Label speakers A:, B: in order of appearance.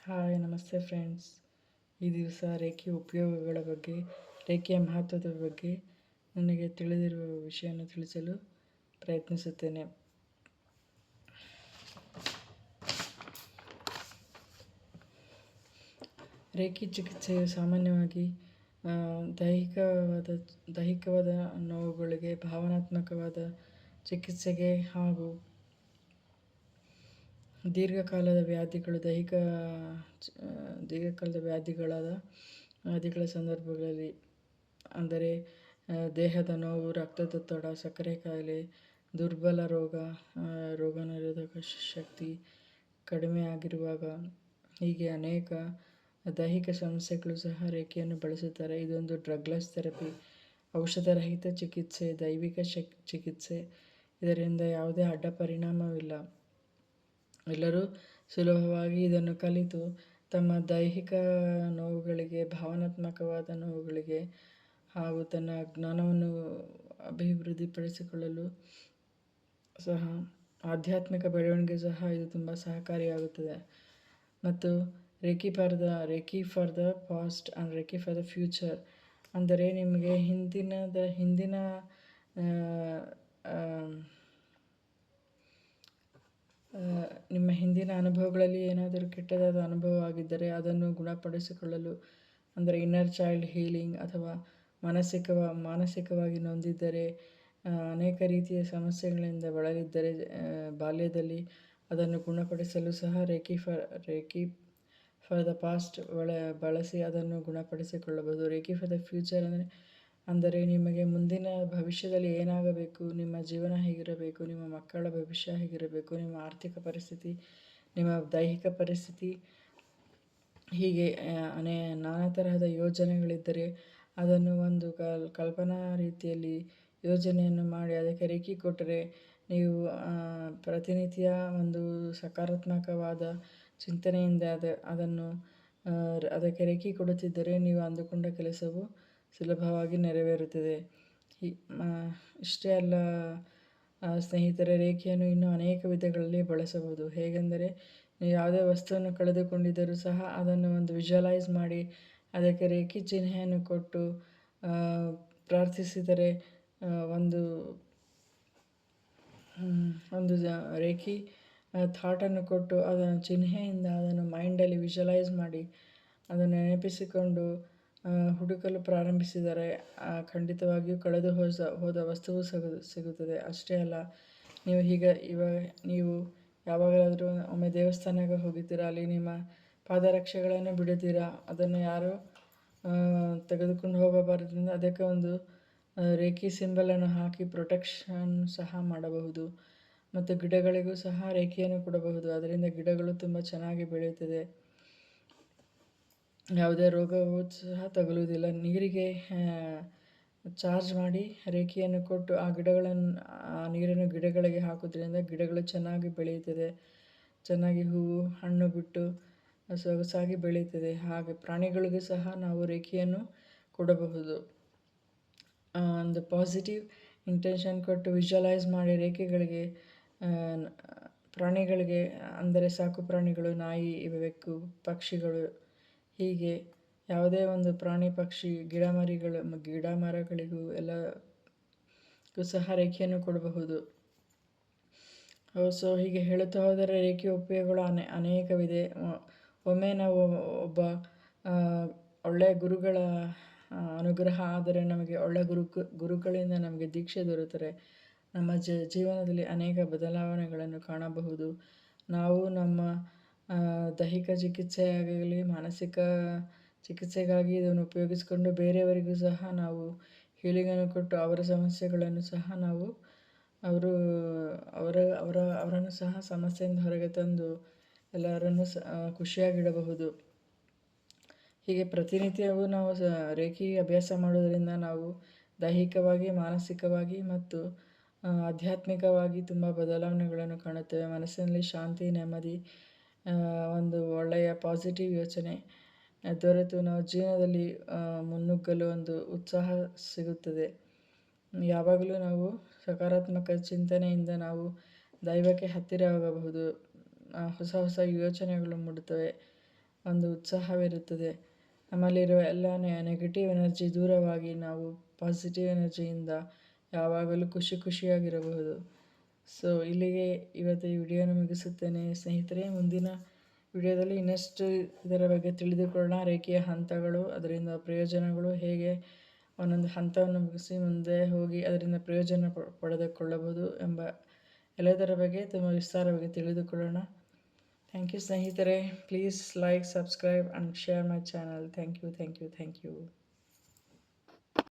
A: Hi ನಮಸ್ತೆ friends. ಈ ದಿವಸ ರೇಖೆ ಉಪಯೋಗಗಳ ಬಗ್ಗೆ, ರೇಖೆಯ ಮಹತ್ವದ ಬಗ್ಗೆ ನನಗೆ ತಿಳಿದಿರುವ ವಿಷಯವನ್ನು ತಿಳಿಸಲು ಪ್ರಯತ್ನಿಸುತ್ತೇನೆ. ರೇಖೆ ಚಿಕಿತ್ಸೆಯು ಸಾಮಾನ್ಯವಾಗಿ ದೈಹಿಕವಾದ ನೋವುಗಳಿಗೆ, ಭಾವನಾತ್ಮಕವಾದ ಚಿಕಿತ್ಸೆಗೆ ಹಾಗೂ ದೀರ್ಘಕಾಲದ ವ್ಯಾಧಿಗಳ ಸಂದರ್ಭಗಳಲ್ಲಿ, ಅಂದರೆ ದೇಹದ ನೋವು, ರಕ್ತದೊತ್ತಡ, ಸಕ್ಕರೆ ಕಾಯಿಲೆ, ದುರ್ಬಲ ರೋಗನಿರೋಧಕ ಶಕ್ತಿ ಕಡಿಮೆ ಆಗಿರುವಾಗ, ಹೀಗೆ ಅನೇಕ ದೈಹಿಕ ಸಮಸ್ಯೆಗಳು ಸಹ ರೇಖೆಯನ್ನು ಬಳಸುತ್ತಾರೆ. ಇದೊಂದು ಡ್ರಗ್ಲೆಸ್ ಥೆರಪಿ, ಔಷಧರಹಿತ ಚಿಕಿತ್ಸೆ, ದೈವಿಕ ಚಿಕಿತ್ಸೆ. ಇದರಿಂದ ಯಾವುದೇ ಅಡ್ಡ ಪರಿಣಾಮವಿಲ್ಲ. ಎಲ್ಲರೂ ಸುಲಭವಾಗಿ ಇದನ್ನು ಕಲಿತು ತಮ್ಮ ದೈಹಿಕ ನೋವುಗಳಿಗೆ, ಭಾವನಾತ್ಮಕವಾದ ನೋವುಗಳಿಗೆ ಹಾಗೂ ತನ್ನ ಜ್ಞಾನವನ್ನು ಅಭಿವೃದ್ಧಿಪಡಿಸಿಕೊಳ್ಳಲು ಸಹ, ಆಧ್ಯಾತ್ಮಿಕ ಬೆಳವಣಿಗೆ ಸಹ ಇದು ತುಂಬ ಸಹಕಾರಿಯಾಗುತ್ತದೆ. ಮತ್ತು reiki for the past and reiki for the future, ಅಂದರೆ ನಿಮಗೆ ಹಿಂದಿನ ನಿಮ್ಮ ಹಿಂದಿನ ಅನುಭವಗಳಲ್ಲಿ ಏನಾದರೂ ಕೆಟ್ಟದಾದ ಅನುಭವ ಆಗಿದ್ದರೆ ಅದನ್ನು ಗುಣಪಡಿಸಿಕೊಳ್ಳಲು, ಅಂದರೆ ಇನ್ನರ್ ಚೈಲ್ಡ್ ಹೀಲಿಂಗ್, ಅಥವಾ ಮಾನಸಿಕವಾಗಿ ನೊಂದಿದ್ದರೆ, ಅನೇಕ ರೀತಿಯ ಸಮಸ್ಯೆಗಳಿಂದ ಬಳಲಿದ್ದರೆ ಬಾಲ್ಯದಲ್ಲಿ, ಅದನ್ನು ಗುಣಪಡಿಸಲು ಸಹ ರೇಖಿ ಫಾರ್ ದ ಪಾಸ್ಟ್ ಬಳಸಿ ಅದನ್ನು ಗುಣಪಡಿಸಿಕೊಳ್ಳಬಹುದು. ರೇಖಿ ಫಾರ್ ದ ಫ್ಯೂಚರ್ ಅಂದರೆ ನಿಮಗೆ ಮುಂದಿನ ಭವಿಷ್ಯದಲ್ಲಿ ಏನಾಗಬೇಕು, ನಿಮ್ಮ ಜೀವನ ಹೇಗಿರಬೇಕು, ನಿಮ್ಮ ಮಕ್ಕಳ ಭವಿಷ್ಯ ಹೇಗಿರಬೇಕು, ನಿಮ್ಮ ಆರ್ಥಿಕ ಪರಿಸ್ಥಿತಿ, ನಿಮ್ಮ ದೈಹಿಕ ಪರಿಸ್ಥಿತಿ, ಹೀಗೆ ನಾನಾ ತರಹದ ಯೋಜನೆಗಳಿದ್ದರೆ ಅದನ್ನು ಒಂದು ಕಲ್ಪನಾ ರೀತಿಯಲ್ಲಿ ಯೋಜನೆಯನ್ನು ಮಾಡಿ ಅದಕ್ಕೆ ರೇಖೆ ಕೊಟ್ಟರೆ, ನೀವು ಪ್ರತಿನಿತ್ಯ ಒಂದು ಸಕಾರಾತ್ಮಕವಾದ ಚಿಂತನೆಯಿಂದ ಅದಕ್ಕೆ ರೇಖೆ ಕೊಡುತ್ತಿದ್ದರೆ, ನೀವು ಅಂದುಕೊಂಡ ಕೆಲಸವು ಸುಲಭವಾಗಿ ನೆರವೇರುತ್ತದೆ. ಇಷ್ಟೇ ಅಲ್ಲ ಸ್ನೇಹಿತರೆ, ರೇಖೆಯನ್ನು ಇನ್ನೂ ಅನೇಕ ವಿಧಗಳಲ್ಲಿ ಬಳಸಬಹುದು. ಹೇಗೆಂದರೆ, ನೀವು ಯಾವುದೇ ವಸ್ತುವನ್ನು ಕಳೆದುಕೊಂಡಿದ್ದರೂ ಸಹ ಅದನ್ನು ಒಂದು ವಿಜುವಲೈಸ್ ಮಾಡಿ ಅದಕ್ಕೆ ರೇಖೆ ಚಿಹ್ನೆಯನ್ನು ಕೊಟ್ಟು ಪ್ರಾರ್ಥಿಸಿದರೆ, ಒಂದು ರೇಖೆ ಥಾಟನ್ನು ಕೊಟ್ಟು ಅದನ್ನು ಚಿಹ್ನೆಯಿಂದ ಅದನ್ನು ಮೈಂಡಲ್ಲಿ ವಿಜುವಲೈಸ್ ಮಾಡಿ ಅದನ್ನು ನೆನಪಿಸಿಕೊಂಡು ಹುಡುಕಲು ಪ್ರಾರಂಭಿಸಿದರೆ ಖಂಡಿತವಾಗಿಯೂ ಕಳೆದು ಹೋದ ವಸ್ತುವು ಸಿಗುತ್ತದೆ. ಅಷ್ಟೇ ಅಲ್ಲ, ನೀವು ಯಾವಾಗಲಾದರೂ ಒಮ್ಮೆ ದೇವಸ್ಥಾನಕ್ಕೆ ಹೋಗಿದ್ದೀರಾ, ಅಲ್ಲಿ ನಿಮ್ಮ ಪಾದರಕ್ಷೆಗಳನ್ನು ಬಿಡುತ್ತೀರಾ, ಅದನ್ನು ಯಾರೂ ತೆಗೆದುಕೊಂಡು ಹೋಗಬಾರದ್ರಿಂದ ಅದಕ್ಕೆ ಒಂದು ರೇಖೆ ಸಿಂಬಲನ್ನು ಹಾಕಿ ಪ್ರೊಟೆಕ್ಷನ್ ಸಹ ಮಾಡಬಹುದು. ಮತ್ತು ಗಿಡಗಳಿಗೂ ಸಹ ರೇಖೆಯನ್ನು ಕೊಡಬಹುದು. ಅದರಿಂದ ಗಿಡಗಳು ತುಂಬ ಚೆನ್ನಾಗಿ ಬೆಳೆಯುತ್ತದೆ, ಯಾವುದೇ ರೋಗವೂ ಸಹ ತಗುಲುವುದಿಲ್ಲ. ನೀರಿಗೆ ಚಾರ್ಜ್ ಮಾಡಿ ರೇಖೆಯನ್ನು ಕೊಟ್ಟು ಆ ನೀರನ್ನು ಗಿಡಗಳಿಗೆ ಹಾಕೋದ್ರಿಂದ ಗಿಡಗಳು ಚೆನ್ನಾಗಿ ಬೆಳೆಯುತ್ತದೆ, ಚೆನ್ನಾಗಿ ಹೂವು ಹಣ್ಣು ಬಿಟ್ಟು ಸೊಗಸಾಗಿ ಬೆಳೆಯುತ್ತದೆ. ಹಾಗೆ ಪ್ರಾಣಿಗಳಿಗೂ ಸಹ ನಾವು ರೇಖೆಯನ್ನು ಕೊಡಬಹುದು. ಒಂದು ಪಾಸಿಟಿವ್ ಇಂಟೆನ್ಷನ್ ಕೊಟ್ಟು ವಿಜುವಲೈಸ್ ಮಾಡಿ ರೇಖೆಗಳಿಗೆ ಪ್ರಾಣಿಗಳಿಗೆ, ಅಂದರೆ ಸಾಕು ಪ್ರಾಣಿಗಳು, ನಾಯಿ, ಬೆಕ್ಕು, ಪಕ್ಷಿಗಳು, ಹೀಗೆ ಯಾವುದೇ ಒಂದು ಪ್ರಾಣಿ, ಪಕ್ಷಿ, ಗಿಡ ಮರಗಳಿಗೂ ಎಲ್ಲಕ್ಕೂ ಸಹ ರೇಖೆಯನ್ನು ಕೊಡಬಹುದು. ಸೊ ಹೀಗೆ ಹೇಳುತ್ತಾ ಹೋದರೆ ರೇಖೆಯ ಉಪಯೋಗಗಳು ಅನೇಕವಿದೆ. ಒಮ್ಮೆ ನಾವು ಒಬ್ಬ ಒಳ್ಳೆಯ ಗುರುಗಳ ಅನುಗ್ರಹ ಆದರೆ, ನಮಗೆ ಒಳ್ಳೆಯ ಗುರುಗಳಿಂದ ನಮಗೆ ದೀಕ್ಷೆ ದೊರೆತರೆ ನಮ್ಮ ಜೀವನದಲ್ಲಿ ಅನೇಕ ಬದಲಾವಣೆಗಳನ್ನು ಕಾಣಬಹುದು. ನಾವು ನಮ್ಮ ದೈಹಿಕ ಚಿಕಿತ್ಸೆಯಾಗಲಿ, ಮಾನಸಿಕ ಚಿಕಿತ್ಸೆಗಾಗಿ ಇದನ್ನು ಉಪಯೋಗಿಸಿಕೊಂಡು ಬೇರೆಯವರಿಗೂ ಸಹ ನಾವು ಹೀಲಿಂಗನ್ನು ಕೊಟ್ಟು ಅವರ ಸಮಸ್ಯೆಗಳನ್ನು ಸಹ ನಾವು ಅವರನ್ನು ಸಹ ಸಮಸ್ಯೆಯಿಂದ ಹೊರಗೆ ತಂದು ಎಲ್ಲರನ್ನು ಖುಷಿಯಾಗಿಡಬಹುದು. ಹೀಗೆ ಪ್ರತಿನಿತ್ಯವೂ ನಾವು ರೇಖೆ ಅಭ್ಯಾಸ ಮಾಡುವುದರಿಂದ ನಾವು ದೈಹಿಕವಾಗಿ, ಮಾನಸಿಕವಾಗಿ ಮತ್ತು ಆಧ್ಯಾತ್ಮಿಕವಾಗಿ ತುಂಬ ಬದಲಾವಣೆಗಳನ್ನು ಕಾಣುತ್ತೇವೆ. ಮನಸ್ಸಿನಲ್ಲಿ ಶಾಂತಿ, ನೆಮ್ಮದಿ, ಒಂದು ಒಳ್ಳೆಯ ಪಾಸಿಟಿವ್ ಯೋಚನೆ ದೊರೆತು ನಾವು ಜೀವನದಲ್ಲಿ ಮುನ್ನುಗ್ಗಲು ಒಂದು ಉತ್ಸಾಹ ಸಿಗುತ್ತದೆ. ಯಾವಾಗಲೂ ನಾವು ಸಕಾರಾತ್ಮಕ ಚಿಂತನೆಯಿಂದ ನಾವು ದೈವಕ್ಕೆ ಹತ್ತಿರವಾಗಬಹುದು. ಹೊಸ ಯೋಚನೆಗಳು ಮೂಡುತ್ತವೆ. ಒಂದು ಉತ್ಸಾಹವಿರುತ್ತದೆ. ನಮ್ಮಲ್ಲಿರುವ ಎಲ್ಲ ನೆಗೆಟಿವ್ ಎನರ್ಜಿ ದೂರವಾಗಿ ನಾವು ಪಾಸಿಟಿವ್ ಎನರ್ಜಿಯಿಂದ ಯಾವಾಗಲೂ ಖುಷಿಯಾಗಿರಬಹುದು. ಸೊ ಇಲ್ಲಿಗೆ ಇವತ್ತು ಈ ವಿಡಿಯೋನ ಮುಗಿಸುತ್ತೇನೆ ಸ್ನೇಹಿತರೆ. ಮುಂದಿನ ವಿಡಿಯೋದಲ್ಲಿ ಇನ್ನಷ್ಟು ಇದರ ಬಗ್ಗೆ ತಿಳಿದುಕೊಳ್ಳೋಣ. ರೇಖೆಯ ಹಂತಗಳು, ಅದರಿಂದ ಪ್ರಯೋಜನಗಳು, ಹೇಗೆ ಒಂದೊಂದು ಹಂತವನ್ನು ಮುಗಿಸಿ ಮುಂದೆ ಹೋಗಿ ಅದರಿಂದ ಪ್ರಯೋಜನ ಪಡೆದುಕೊಳ್ಳಬಹುದು ಎಂಬ ಎಲ್ಲದರ ಬಗ್ಗೆ ತುಂಬ ವಿಸ್ತಾರವಾಗಿ ತಿಳಿದುಕೊಳ್ಳೋಣ. ಥ್ಯಾಂಕ್ ಯು ಸ್ನೇಹಿತರೆ. Please like, subscribe and share my channel. Thank you.